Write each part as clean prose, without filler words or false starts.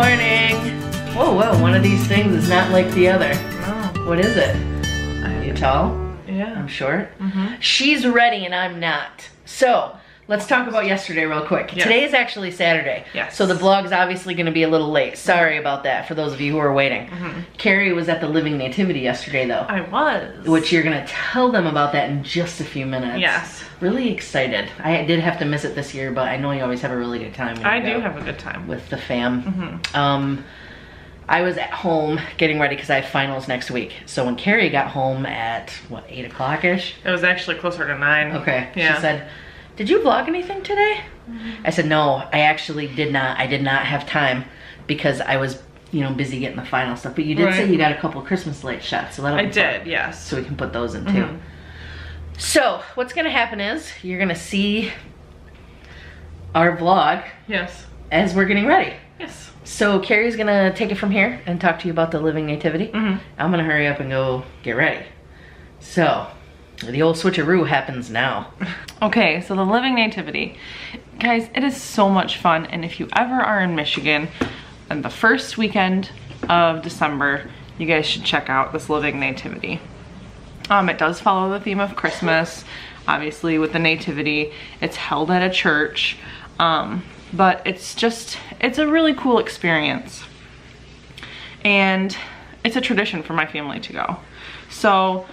morning. Whoa, whoa, one of these things is not like the other. Oh. What is it? Are you tall? Yeah. I'm short? She's ready and I'm not. So, let's talk about yesterday real quick. Yes. Today is actually Saturday. Yes. So the vlog's obviously gonna be a little late. Sorry about that for those of you who are waiting. Cari was at the Living Nativity yesterday though. I was. Which you're gonna tell them about that in just a few minutes. Yes. Really excited. I did have to miss it this year, but I know you always have a really good time. When I you do go have a good time. with the fam. I was at home getting ready because I have finals next week. So when Cari got home at, what, 8 o'clock-ish? It was actually closer to 9. Okay. Yeah. She said, did you vlog anything today? I said, no, I actually did not. I did not have time because I was, you know, busy getting the final stuff. But you did say you got a couple Christmas light shots. So that'll be did, fun. yes. So we can put those in too. So what's gonna happen is you're gonna see our vlog Yes. as we're getting ready. Yes. So Cari's gonna take it from here and talk to you about the Living Nativity. I'm gonna hurry up and go get ready. So, the old switcheroo happens now. Okay, so the Living Nativity. Guys, it is so much fun, and if you ever are in Michigan on the first weekend of December, you guys should check out this Living Nativity. It does follow the theme of Christmas, obviously with the Nativity. It's held at a church, but it's a really cool experience. And it's a tradition for my family to go. So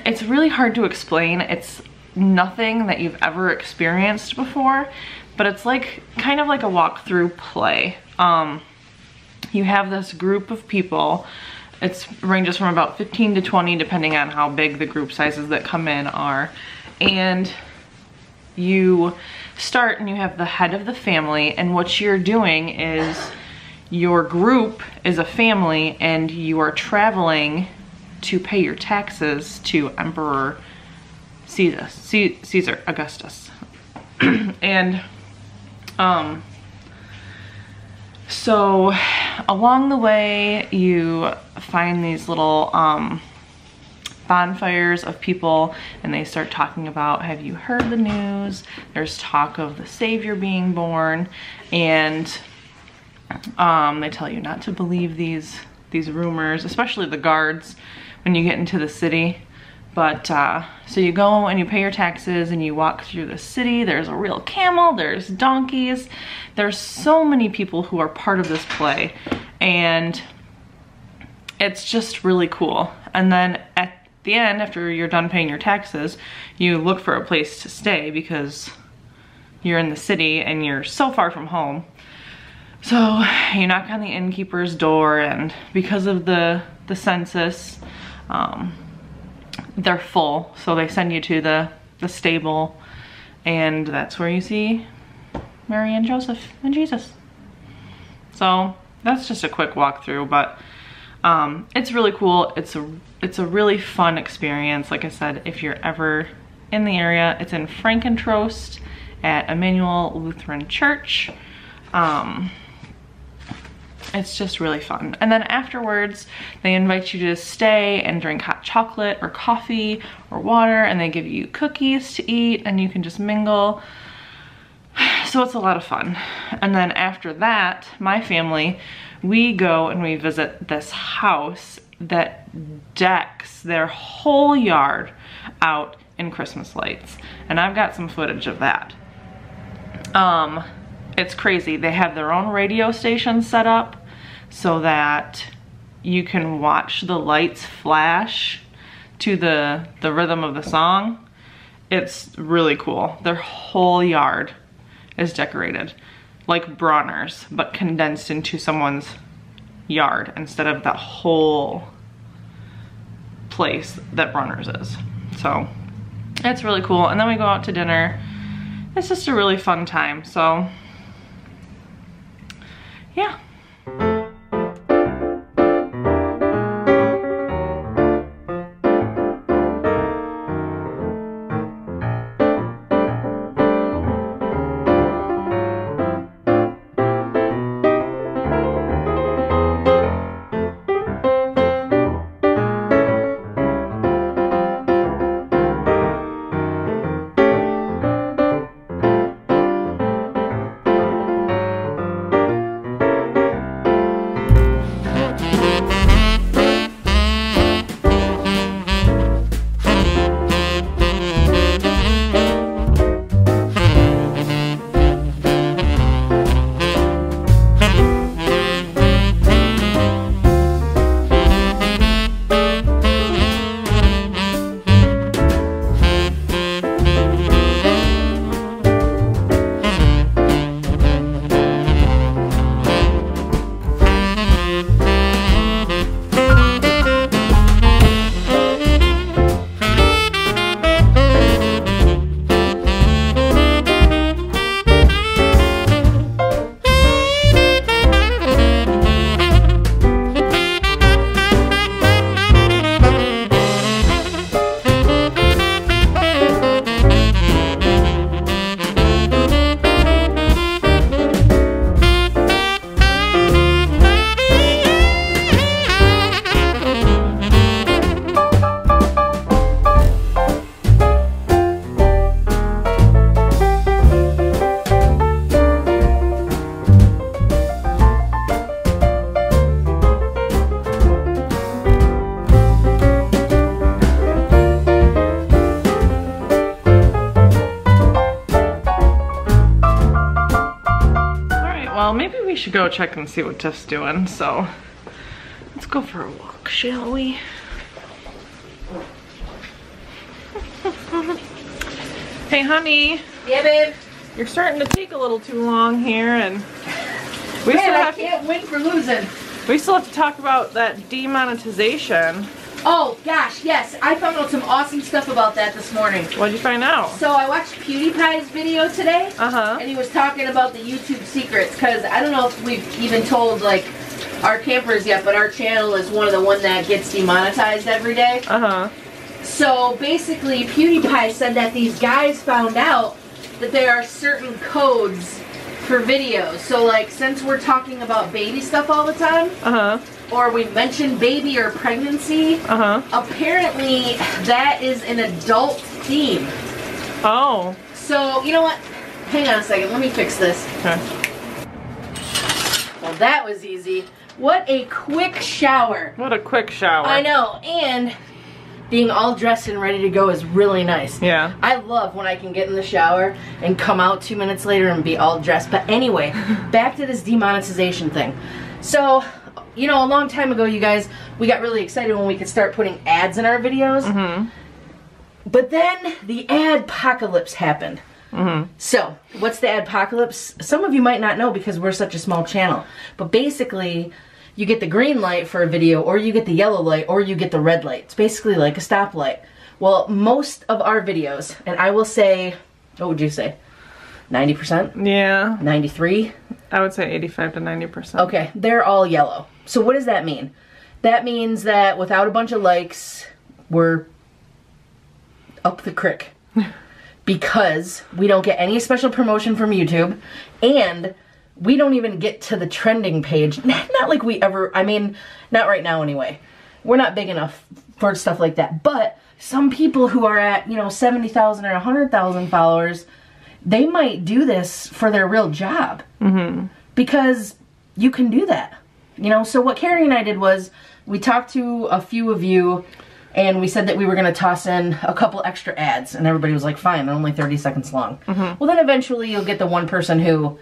it's really hard to explain. It's nothing that you've ever experienced before, but it's like kind of like a walkthrough play. You have this group of people. It ranges from about 15 to 20 depending on how big the group sizes that come in are. And you start and you have the head of the family, and what you're doing is your group is a family and you are traveling to pay your taxes to Emperor Caesar Augustus. And so along the way you find these little bonfires of people, and they start talking about, have you heard the news? There's talk of the Savior being born, and they tell you not to believe these rumors, especially the guards when you get into the city. But so you go and you pay your taxes and you walk through the city. There's a real camel, there's donkeys, there's so many people who are part of this play, and it's just really cool. And then at the end, after you're done paying your taxes, you look for a place to stay because you're in the city and you're so far from home. So you knock on the innkeeper's door, and because of the census, they're full, so they send you to the stable, and that's where you see Mary and Joseph and Jesus. So that's just a quick walkthrough, but it's really cool. It's a really fun experience. Like I said, if you're ever in the area, it's in Frankentrost at Emmanuel Lutheran Church. It's just really fun. And then afterwards, they invite you to stay and drink hot chocolate or coffee or water, and they give you cookies to eat, and you can just mingle. So it's a lot of fun. And then after that, my family, we go and we visit this house that decks their whole yard out in Christmas lights. And I've got some footage of that. It's crazy. They have their own radio station set up so that you can watch the lights flash to the rhythm of the song. It's really cool. Their whole yard is decorated like Bronner's, but condensed into someone's yard instead of that whole place that Bronner's is. So it's really cool. And then we go out to dinner. It's just a really fun time. So yeah. should go check and see what Tiff's doing, so let's go for a walk, shall we? Hey, honey. Yeah, babe. You're starting to take a little too long here, and we I can't win for losing. We still have to talk about that demonetization. Oh gosh, yes. I found out some awesome stuff about that this morning. What'd you find out? So I watched PewDiePie's video today, and he was talking about the YouTube secrets, because I don't know if we've even told like our campers yet, but our channel is one of the ones that gets demonetized every day. So basically PewDiePie said that these guys found out that there are certain codes for videos. So like, since we're talking about baby stuff all the time, or we mention baby or pregnancy, apparently that is an adult theme. Oh. So, you know what? Hang on a second, let me fix this. Okay. Well, that was easy. What a quick shower. What a quick shower. I know, and being all dressed and ready to go is really nice. Yeah. I love when I can get in the shower and come out 2 minutes later and be all dressed. But anyway, back to this demonetization thing. So, you know, a long time ago, you guys, we got really excited when we could start putting ads in our videos. But then the adpocalypse happened. So, what's the adpocalypse? Some of you might not know because we're such a small channel. But basically, you get the green light for a video, or you get the yellow light, or you get the red light. It's basically like a stoplight. Well, most of our videos, and I will say, what would you say? 90%? Yeah. 93? I would say 85 to 90%. Okay, they're all yellow. So what does that mean? That means that without a bunch of likes, we're up the crick. Because we don't get any special promotion from YouTube, and we don't even get to the trending page. Not like we ever, I mean, not right now anyway. We're not big enough for stuff like that. But some people who are at, you know, 70,000 or 100,000 followers, they might do this for their real job. Because you can do that. You know, so what Cari and I did was, we talked to a few of you, and we said that we were going to toss in a couple extra ads. And everybody was like, fine, they're only 30 seconds long. Well, then eventually you'll get the one person who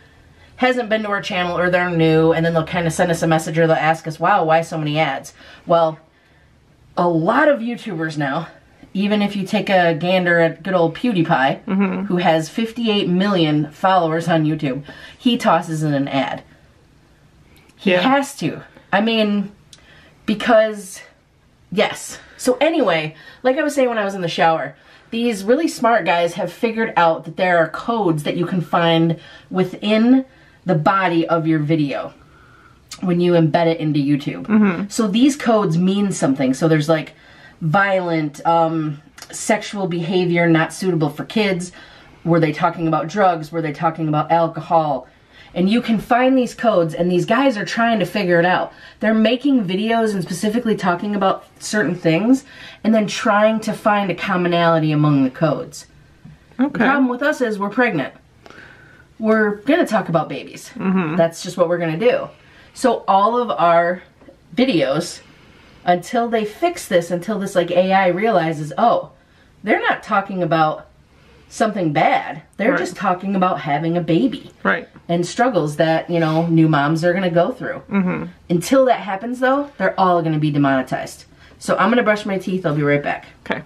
hasn't been to our channel, or they're new, and then they'll kind of send us a message, or they'll ask us, wow, why so many ads? Well, a lot of YouTubers now, even if you take a gander at good old PewDiePie, who has 58 million followers on YouTube, he tosses in an ad. He has to. I mean, because, yes. So anyway, like I was saying when I was in the shower, these really smart guys have figured out that there are codes that you can find within the body of your video when you embed it into YouTube. So these codes mean something. So there's like violent, sexual behavior not suitable for kids. Were they talking about drugs? Were they talking about alcohol? And you can find these codes, and these guys are trying to figure it out. They're making videos and specifically talking about certain things, and then trying to find a commonality among the codes. The problem with us is we're pregnant. We're gonna talk about babies. That's just what we're gonna do. So all of our videos, until they fix this, until this like AI realizes, oh, they're not talking about something bad. They're just talking about having a baby. And struggles that, you know, new moms are gonna go through. Until that happens though, they're all gonna be demonetized. So I'm gonna brush my teeth, I'll be right back. Okay.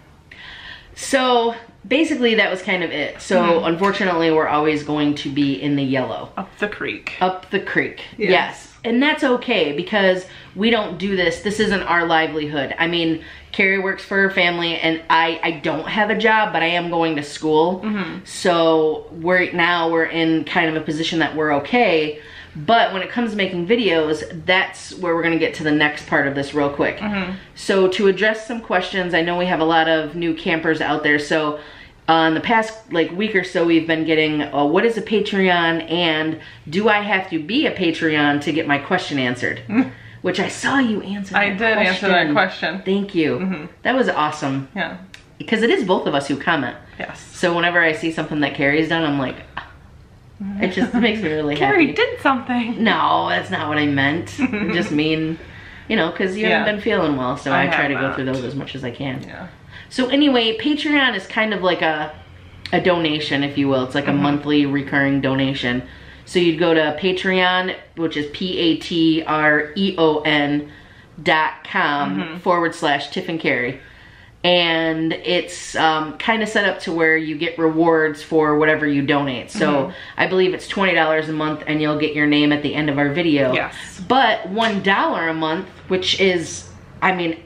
So basically that was kind of it. So unfortunately we're always going to be in the yellow. Up the creek. Up the creek, yes. And that's okay, because we don't do this. This isn't our livelihood. I mean, Cari works for her family, and I don't have a job, but I am going to school. So we're in kind of a position that we're okay. But when it comes to making videos, that's where we're gonna get to the next part of this real quick. So to address some questions, I know we have a lot of new campers out there. So in the past like week or so, we've been getting, what is a Patreon, and do I have to be a Patreon to get my question answered? Which I saw you answer. I did answer that question. Thank you. That was awesome. Yeah. Because it is both of us who comment. Yes. So whenever I see something that Cari's done, I'm like, it just makes me really happy. Cari did something. No, that's not what I meant. I just mean, you know, because you haven't been feeling well, so I try to go through those as much as I can. Yeah. So anyway, Patreon is kind of like a donation, if you will. It's like a monthly recurring donation. So you'd go to Patreon, which is patreon.com/Tiff and Cari. And it's kind of set up to where you get rewards for whatever you donate. So I believe it's $20 a month and you'll get your name at the end of our video. Yes. But $1 a month, which is, I mean,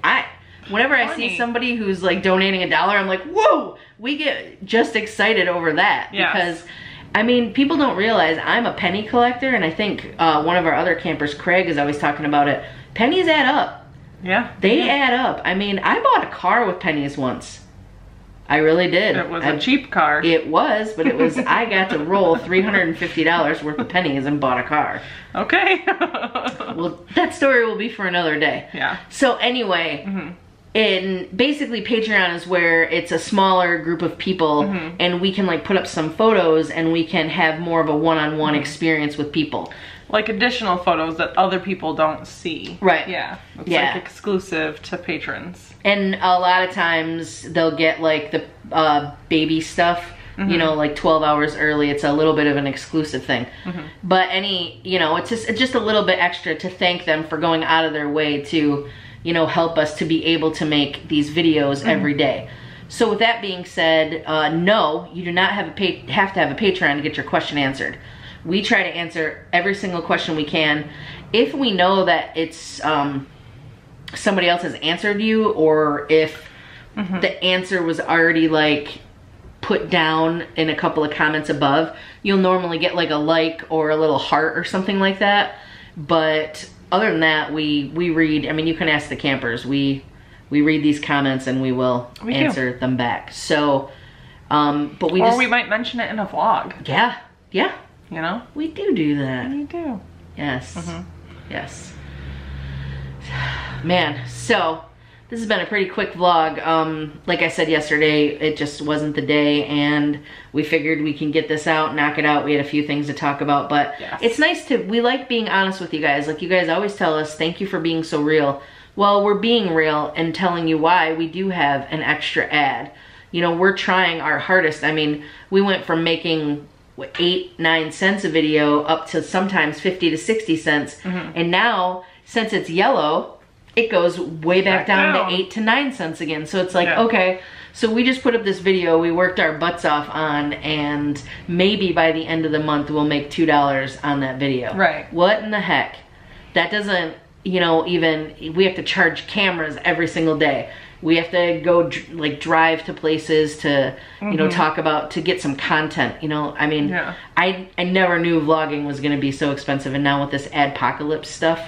whenever I see somebody who's like donating $1, I'm like, whoa, we get just excited over that. Yes. Because, I mean, people don't realize I'm a penny collector, and I think one of our other campers, Craig, is always talking about it. Pennies add up. Yeah. They add up. I mean, I bought a car with pennies once. I really did. It was a cheap car. It was, but it was, I got to roll $350 worth of pennies and bought a car. Okay. Well, that story will be for another day. Yeah. So anyway, and basically Patreon is where it's a smaller group of people and we can like put up some photos and we can have more of a one-on-one experience with people. Like additional photos that other people don't see. Right. Yeah. It's like exclusive to patrons. And a lot of times they'll get like the baby stuff, you know, like 12 hours early. It's a little bit of an exclusive thing. But you know, it's just a little bit extra to thank them for going out of their way to, you know, help us to be able to make these videos every day. So with that being said, no, you do not have to have a Patreon to get your question answered. We try to answer every single question we can. If we know that it's somebody else has answered you, or if the answer was already like put down in a couple of comments above, you'll normally get like a like or a little heart or something like that. But other than that, we read, I mean, you can ask the campers. We read these comments and we will answer them back. So, but we we might mention it in a vlog. Yeah, yeah. You know? We do that. We do. Yes. Yes. Man, so this has been a pretty quick vlog. Like I said yesterday, it just wasn't the day, and we figured we can get this out, knock it out. We had a few things to talk about, but it's nice we like being honest with you guys. Like you guys always tell us, thank you for being so real. Well, we're being real and telling you why we do have an extra ad. You know, we're trying our hardest. I mean, we went from making 8-9 cents a video up to sometimes 50 to 60 cents. And now, since it's yellow, it goes way back down to 8 to 9 cents again. So it's like, okay, so we just put up this video we worked our butts off on, and maybe by the end of the month we'll make $2 on that video. Right. What in the heck? That doesn't, you know, even, we have to charge cameras every single day. We have to go like drive to places to, you know, talk about, to get some content, you know. I mean, I never knew vlogging was going to be so expensive, and now with this adpocalypse stuff,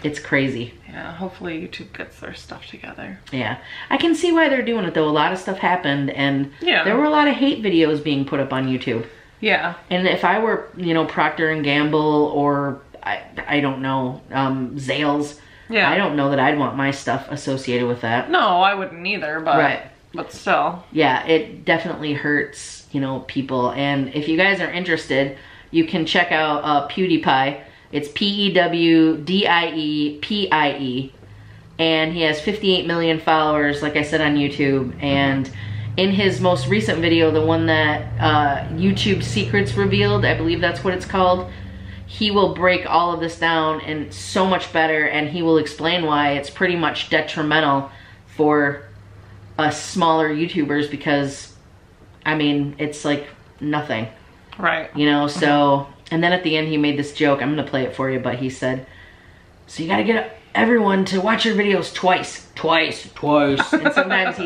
it's crazy. Yeah, hopefully YouTube gets their stuff together. Yeah, I can see why they're doing it though. A lot of stuff happened, and there were a lot of hate videos being put up on YouTube. Yeah. And if I were, you know, Procter & Gamble or I don't know, Zales, I don't know that I'd want my stuff associated with that. No, I wouldn't either, but but still. Yeah, it definitely hurts, you know, people. And if you guys are interested, you can check out PewDiePie. It's PEWDIEPIE. And he has 58 million followers, like I said, on YouTube. And in his most recent video, the one that YouTube Secrets revealed, I believe that's what it's called, he will break all of this down and so much better, and he will explain why it's pretty much detrimental for us smaller YouTubers, because, I mean, it's like nothing. Right. You know, so, and then at the end he made this joke, I'm gonna play it for you, but he said, so you gotta get everyone to watch your videos twice. And sometimes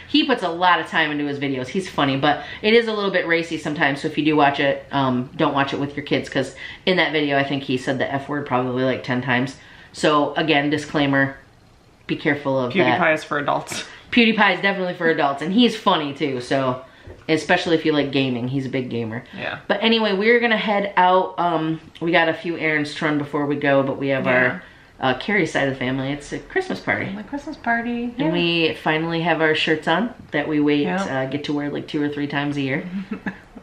he puts a lot of time into his videos. He's funny, but it is a little bit racy sometimes, so if you do watch it, don't watch it with your kids, because in that video I think he said the F word probably like 10 times. So again, disclaimer, be careful of that. PewDiePie is for adults. PewDiePie is definitely for adults, and he's funny too, so especially if you like gaming. He's a big gamer. Yeah. But anyway, we're gonna head out. We got a few errands to run before we go, but we have our Cari's side of the family. It's a Christmas party. A Christmas party. And we finally have our shirts on that we get to wear like 2 or 3 times a year.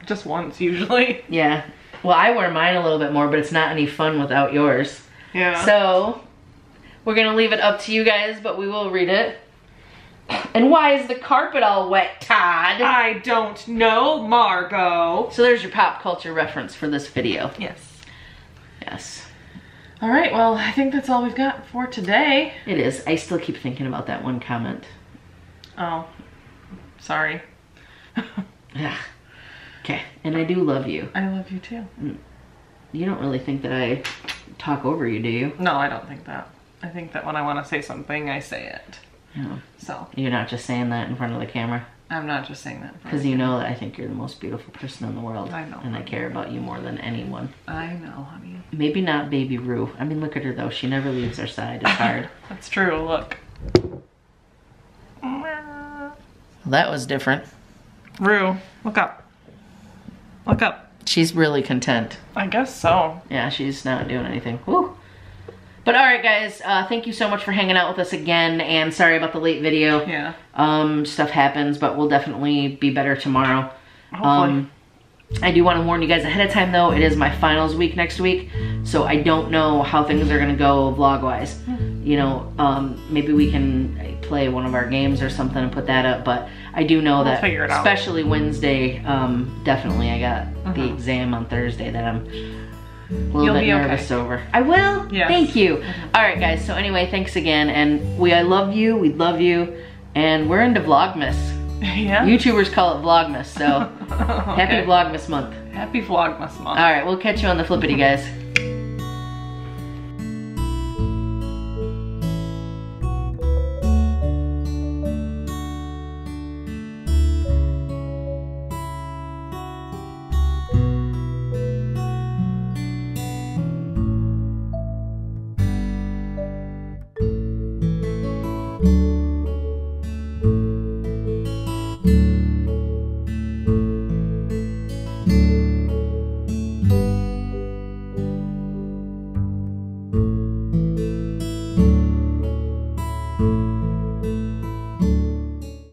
Just once usually. Yeah. Well, I wear mine a little bit more, but it's not any fun without yours. Yeah. So we're gonna leave it up to you guys, but we will read it. And why is the carpet all wet, Todd? I don't know, Margot. So there's your pop culture reference for this video. Yes. Yes. All right, well, I think that's all we've got for today. It is. I still keep thinking about that one comment. Oh, sorry. Yeah. Okay, and I do love you. I love you too. You don't really think that I talk over you, do you? No, I don't think that. I think that when I want to say something, I say it. No. So. You're not just saying that in front of the camera? I'm not just saying that. Because you know that I think you're the most beautiful person in the world. I know. And I care about you more than anyone. I know, honey. Maybe not baby Rue. I mean, look at her though. She never leaves our side. It's hard. That's true, look. Well, that was different. Rue, look up. Look up. She's really content. I guess so. Yeah, she's not doing anything. Woo. But alright guys, thank you so much for hanging out with us again, and sorry about the late video. Yeah. Stuff happens, but we'll definitely be better tomorrow. Hopefully. I do want to warn you guys ahead of time though, it is my finals week next week, so I don't know how things are going to go vlog-wise. You know, maybe we can play one of our games or something and put that up, but I do know that, especially Wednesday, definitely I got the exam on Thursday that I'm a little bit nervous over. I will? Yes. Thank you. Alright guys, so anyway, thanks again, and I love you, we love you, and we're into vlogmas. Yeah. YouTubers call it vlogmas, so happy vlogmas month. Happy vlogmas month. Alright, we'll catch you on the flippity guys.